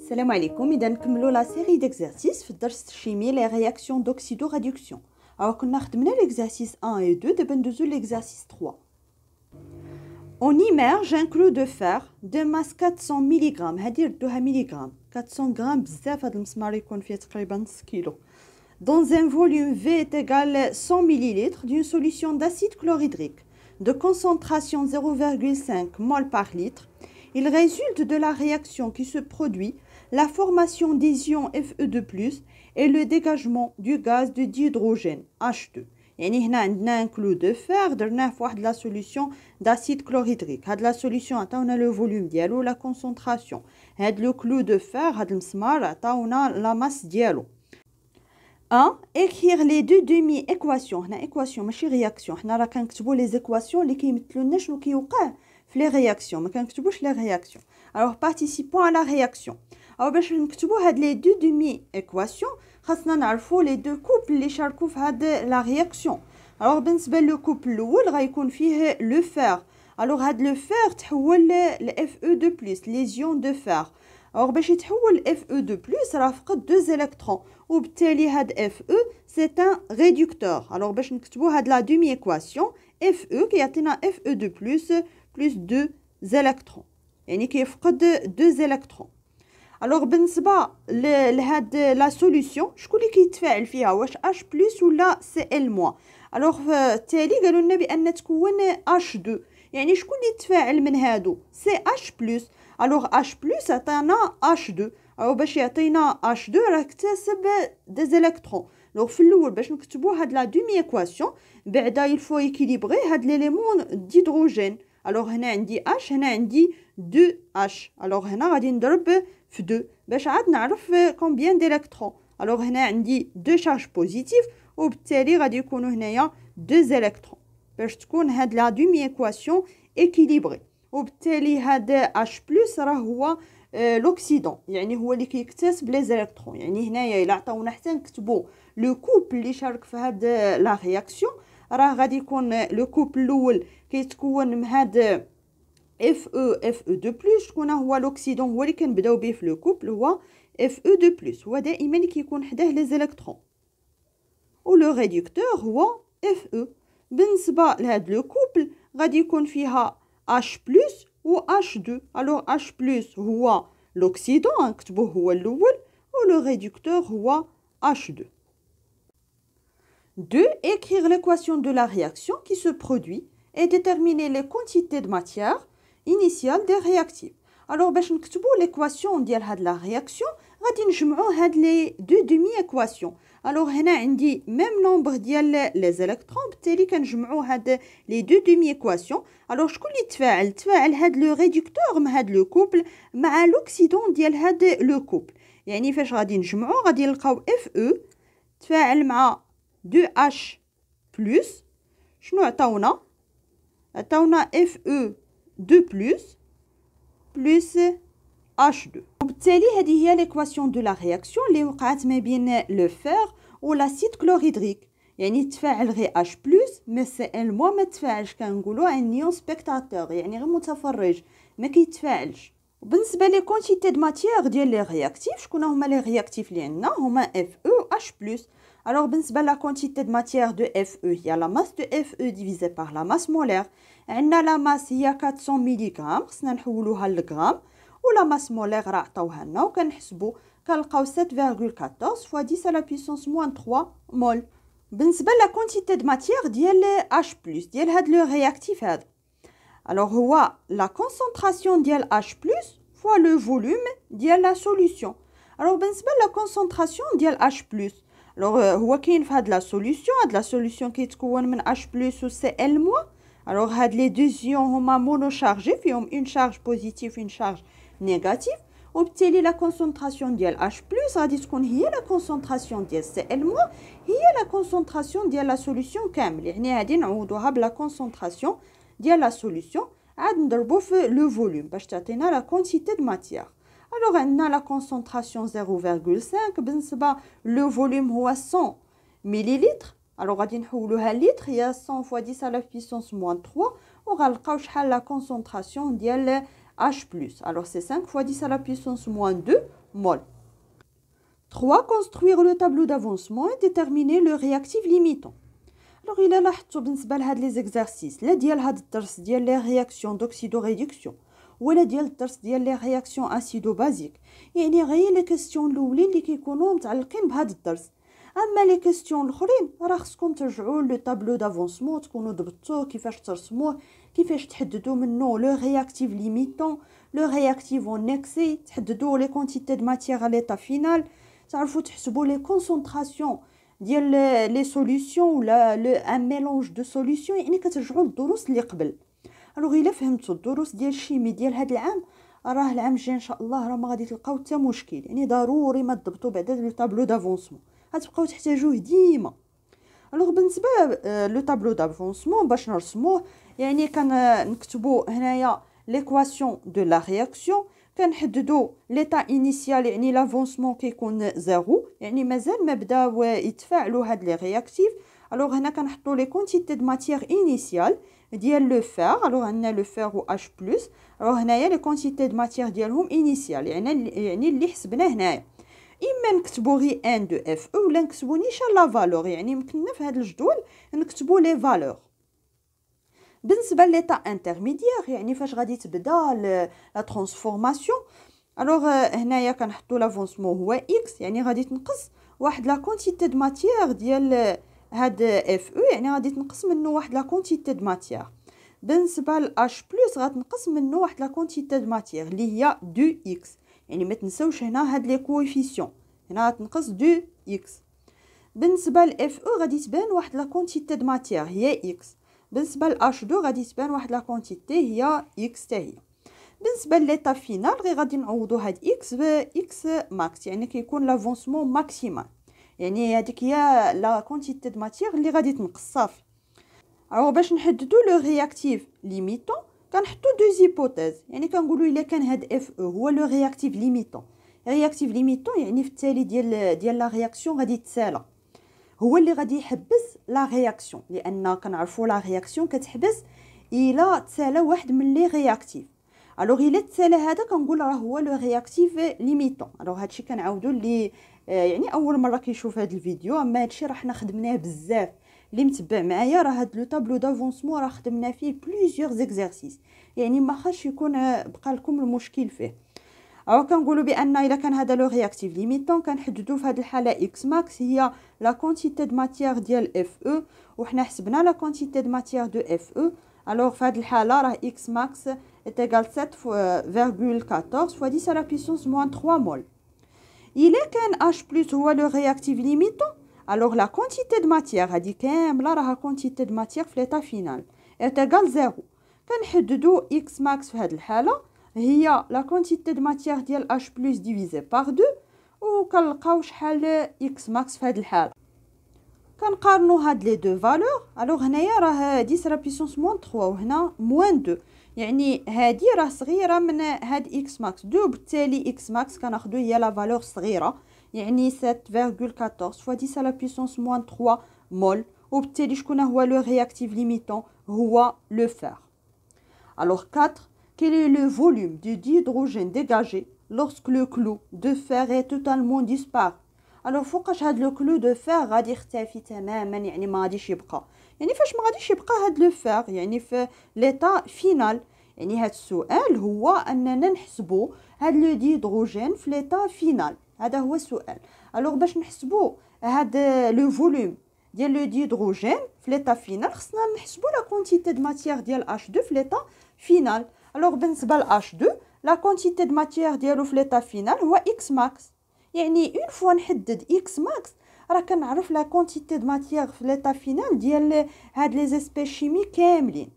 Salam alaikum, إذا نكملوا la série d'exercices في الدرس الشيمي les réactions d'oxydoréduction. Alors كنا خدمنا l'exercice 1 et 2, دابا ندوزو l'exercice 3. On immerge un clou de fer de masse 400 mg. هادي ردوها مليغرام. 400 غرام بزاف، هاد المسمار يكون فيه تقريبا نص كيلو. Dans un volume V est égal 100 ml d'une solution d'acide chlorhydrique de concentration 0,5 mol par litre, il résulte de la réaction qui se produit la formation des ions Fe2+, et le dégagement du gaz de dihydrogène H2. يعني هنا عندنا un clou de fer درناه في واحد la solution d'acide chlorhydrique. هاد la solution عطاونا le volume ديالو la concentration. هاد le clou de fer هاد المسمار عطاونا la masse ديالو. 1. Écrire les deux demi-équations. هنا équation ماشي réaction. حنا راه كنكتبوا les équations اللي كيمثلوا لنا شنو كيوقع في les réactions. ما كنكتبوش les réactions. Alors participons à la réaction. Alors باش نكتبوا هاد les deux demi-équations خاصنا نعرفوا les deux couples اللي شاركوا في هاد la réaction. Alors بالنسبه لو couple الاول غيكون فيه le fer. Alors هاد le fer تحول ل Fe2+, les ions de fer. Alors باش يتحول Fe2+, راه فقد 2 électrons. وبالتالي هاد Fe c'est un réducteur. Alors باش نكتبوا هاد la demi-équation Fe كيعطينا Fe2+ plus 2 électrons. يعني كيفقد 2 électrons. Alors بالنسبه لهاد لا سوليوشن شكون اللي كيتفاعل فيها واش H+ ولا Cl-. alors التالي قالوا لنا بان تكون H2 يعني شكون اللي يتفاعل من هادو CH+. alors H+ عطينا H2. او باش يعطينا H2 راه اكتسب دي الكترون. لو في الاول باش نكتبوا هاد لا دومي ايكواسيون بعدا يلفو يكيليبري هاد ليليمون ديدروجين. alors هنا عندي H هنا عندي 2H. alors هنا غادي نضرب في 2 باش عاد نعرف كومبيان ديلكترون. alors هنا عندي 2 شارج بوزيتيف وبالتالي غادي يكونوا هنايا 2 الكترون باش تكون هاد لا دومي ايكواسيون ايكيليبري. وبالتالي هاد H+ راه هو لوكسيدون يعني هو اللي كيكتسب لي زيلكترون. يعني هنايا الا عطاونا حتى نكتبوا لو كوبل اللي شارك في هاد لا رياكسيون راه غادي يكون لو كوبل الاول كيتكون من هاد Fe2+, شكون هو لوكسيدون هو اللي كنبداو به في لو كوبل هو Fe2+. هو دائما اللي كيكون حداه لي زيلكترون. و لو ريدكتور هو Fe. بالنسبه لهاد لو كوبل غادي يكون فيها H+ و H2. alors H+ هو l'oxydant نكتبوه هو الاول و le réducteur هو H2. 2. Écrire l'équation de la réaction qui se produit et déterminer les quantités de matière initiale des réactifs. alors باش نكتبوا l'équation ديال هاد la réaction غادي نجمعوا هاد les deux demi-équations. alors هنا عندي même nombre ديال les électrons بالتالي كنجمعوا هاد les deux demi-équations. alors شكون اللي تفاعل هاد لو ريدكتور مع هاد لو كوبل مع لوكسيدون ديال هاد لو كوبل. يعني فاش غادي نجمعوا غادي نلقاو Fe تفاعل مع 2H+. شنو عطاونا Fe2+ plus H2. وبالتالي هذه هي ليكواسيون دو لا رياكسيون اللي وقعت ما بين لو فير و لاسيد كلوريدريك. يعني تفاعل غير H+ مي Cl- ما تفاعلش. كنقولوا ان نيون سبيكتاتور يعني غير متفرج ما كيتفاعلش. وبالنسبه لي كونتيتي د ماتيير ديال لي رياكتيف شكون هما لي رياكتيف اللي عندنا هما Fe و H+. alors بالنسبه لا كونتيتي د ماتيير دو Fe هي لا ماس دو Fe ديفيزي بار لا ماس مولير. عندنا لا ماس هي 400 ملغ خصنا نحولوها للغرام ولا ماس مولير راه عطاوها لنا وكنحسبوا كنلقاو 7,14 fois 10 à la puissance moins 3 مول. بالنسبه لا كونتيتي د ماتيير ديال H+ ديال هاد لو رياكتيف هذا alors هو لا كونسونطراسيون ديال H+ fois le volume ديال لا سوليوشن. alors بالنسبه لا كونسونطراسيون ديال H+ alors هو كاين في هاد لا سوليوشن كيتكون من H+ و Cl-. alors هاد لي دو زيون هما مونو شارجي فيهم اون شارج بوزيتيف اون شارج نيجاتيف. وبالتالي لا كونسونطراسيون ديال H+ غادي تكون هي لا كونسونطراسيون ديال Cl- هي لا كونسونطراسيون ديال لا سوليوشن كامل. يعني هادي نعوضوها بلا كونسونطراسيون ديال لا سوليوشن عاد نضربو في لو فوليوم باش تعطينا لا كونتيتي د ماتيير. alors عندنا لا كونسونطراسيون 0,5 بالنسبه لو فوليوم هو 100 مليلتر. alors غادي نحولوها لتر هي 100 fois 10 à la puissance moins 3 وغنلقاو شحال لا كونسونطراسيون ديال H+. alors c'est 5 fois 10 à la puissance moins 2 mol. 3. Construire le tableau d'avancement et déterminer le réactif limitant. Alors il a لاحظتوا بالنسبه لهاد لي زيكزارسيس لا ديال هاد الدرس ديال لي رياكسيون دوكسيدو ريدكسيون ولا ديال الدرس ديال لي رياكسيون اسيدو بازيك، يعني غير لي كيسيون الاولين اللي كيكونوا متعلقين بهاد الدرس. اما لي كيسيون الاخرين راه خصكم ترجعوا لو طابلو دافونسمون تكونوا ضبطوه كيفاش ترسموه، كيفاش تحددوا منه لو رياكتيف ليميتون، لو رياكتيف اون اكسي، تحددوا لي كونتيتي دو ماتيير على ليطا فينال، تعرفوا تحسبوا لي كونسونطراسيون ديال لي سوليوشن ولا لو ان ميلونج دو سوليوشن، يعني كترجعوا للدروس اللي قبل. الوغ الا فهمتوا الدروس ديال الشيمي ديال هذا العام، راه العام الجاي ان شاء الله راه ما غادي تلقاو حتى مشكل، يعني ضروري ما تضبطوا بعدا لو طابلو دافونسمون، غتبقاو تحتاجوه ديما. الوغ بالنسبه لو طابلو دافونسمون باش نرسموه، يعني كنكتبوا هنايا ليكواسيون دو لا رياكسيون، كنحددوا ليطا انيسيال يعني لافونسمون كيكون زيرو، يعني مازال ما بداو يتفاعلوا هاد لي رياكتيف. الوغ هنا كنحطوا لي كونتيتي دو ماتيير انيسيال ديال لو فير، الوغ عندنا لو فير و اش بلس، الوغ هنايا لي كونتيتي دو ماتيير ديالهم انيسيال، يعني اللي حسبناه هنايا. اما نكتبوا غير ان دو اف او ولا نكتبوا نيشان لا فالور، يعني يمكننا في هذا الجدول نكتبوا لي فالور. بالنسبه ليطا انترميديير يعني فاش غادي تبدا لا ترانسفورماسيون، الوغ هنايا كنحطوا لافونسمون هو اكس، يعني غادي تنقص واحد لا كونتيتي دو ماتيير ديال هاد اف او، يعني غادي تنقص منه واحد لا كونتيتي دو ماتيير. بالنسبه لاش بلس غتنقص منه واحد لا كونتيتي دو ماتيير اللي هي دو اكس، يعني ما تنساوش هنا هاد لي كويفيسيون، هنا غتنقص دو اكس. بالنسبه لاف او غادي تبان واحد لا كونتيتي دو ماتيير هي اكس، بالنسبه لاش 2 غادي تبان واحد لا كونتيتي هي اكس حتى هي. بالنسبه ليطا فينال غير غادي نعوضوا هاد اكس ب اكس ماكس، يعني كيكون لافونسمون ماكسيمال، يعني هذيك هي لا كونتيتي دو ماتيير اللي غادي تنقص صافي. alors باش نحددوا لو رياكتيف ليميتون كنحطوا دو زيبوتيز، يعني كنقولوا الا كان هاد اف او هو لو رياكتيف ليميتون، رياكتيف ليميتون يعني في التالي ديال لا رياكسيون غادي تسالى، هو اللي غادي يحبس لا رياكسيون، لان كنعرفوا لا رياكسيون كتحبس الا تسالى واحد من لي رياكتيف. الوغ الا تسالى هذا كنقول راه هو لو رياكتيف ليميتون. الوغ هادشي كنعاودوا اللي يعني اول مره كيشوف هذا الفيديو، اما هادشي راه حنا خدمناه بزاف، اللي متبع معايا راه هاد لو طابلو دافونسمون راه خدمنا فيه بليزيور زيكزارسيس، يعني ما خاصش يكون بقى لكم المشكل فيه. او كنقولوا بان الا كان هذا لو رياكتيف ليميتون كنحددوا في هذه الحاله اكس ماكس هي لا كونتيتي دو ماتيير ديال اف او، وحنا حسبنا لا كونتيتي دو ماتيير دو اف او. الوغ في هذه الحاله راه اكس ماكس ايكال 7,14 fois 10 à la puissance moins 3 mol. الا كان H plus هو لو رياكتيف ليميتون، الوغ لا كونتيتي دو ماتيير هادي كامله راها كونتيتي دو ماتيير في ليطا فينال ايكال 0. كنحددوا اكس ماكس في هذه الحاله هي لا كونتيتي دو ماتيير ديال H plus ديفيزي بار 2، وكنلقاو شحال اكس ماكس في هذه الحاله. كنقارنوا هاد لي دو فالور، الوغ هنايا راه 10 على بيسونس موان 3 وهنا موان 2، يعني هادي راه صغيره من هاد اكس ماكس 2، وبالتالي اكس ماكس كناخذوا هي لا فالور صغيره، يعني 7,14 fois 10 à la puissance moins 3 mol، وبالتالي شكون هو لو رياكتيف ليميتون هو لو فير. الوغ 4 quel est le volume du dihydrogène dégagé lorsque le clou de fer est totalement disparu. الوغ فوقاش هاد لو كلو دو فير غادي يختفي تماما، يعني ما غاديش يبقى، يعني فاش ما غاديش يبقى هاد لو فير يعني في ليطا فينال. يعني هاد السؤال هو اننا نحسبوا هاد لو ديهيدروجين في ليطا فينال، هذا هو السؤال. الوغ باش نحسبوا هاد لو فوليوم ديال لو ديهيدروجين في ليطا فينال خصنا نحسبوا لا كونتيتي دو ماتيير ديال H2 في ليطا فينال. الوغ بالنسبه ل H2 لا كونتيتي دو ماتيير ديالو في ليطا فينال هو اكس ماكس، يعني اون فوا نحدد اكس ماكس راه كنعرف لا كونتيتي دو ماتيير في ليطا فينال ديال هاد لي زيسبيس شيمي كاملين.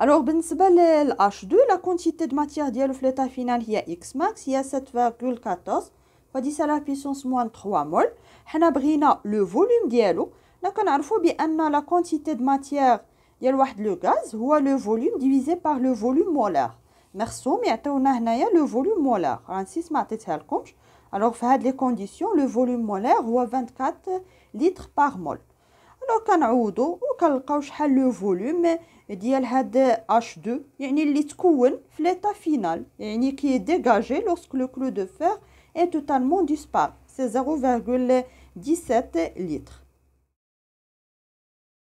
الوغ بالنسبه ل H2 لا كونتيتي دو ماتيير ديالو في ليطا فينال هي اكس ماكس هي 7,14 fois 10 à la puissance moins 3 mol. حنا بغينا لو فوليوم ديالو، لا كنعرفوا بان لا كونتيتي دو ماتيير ديال واحد لو غاز هو لو فوليوم ديفيزي بار لو فوليوم مولار، مرسوم يعطيونا هنايا لو فوليوم مولار، راه نسيت ما عطيتها لكمش. الوغ في هاد لي كونديسيون لو فوليوم مولار هو 24 لتر بار مول. لو كنعوضو وكنلقاو شحال لو فوليوم ديال هاد H2 يعني اللي تكون في l'état final يعني qui est dégagé lorsque le clou de fer est totalement disparu c'est 0,17 litres.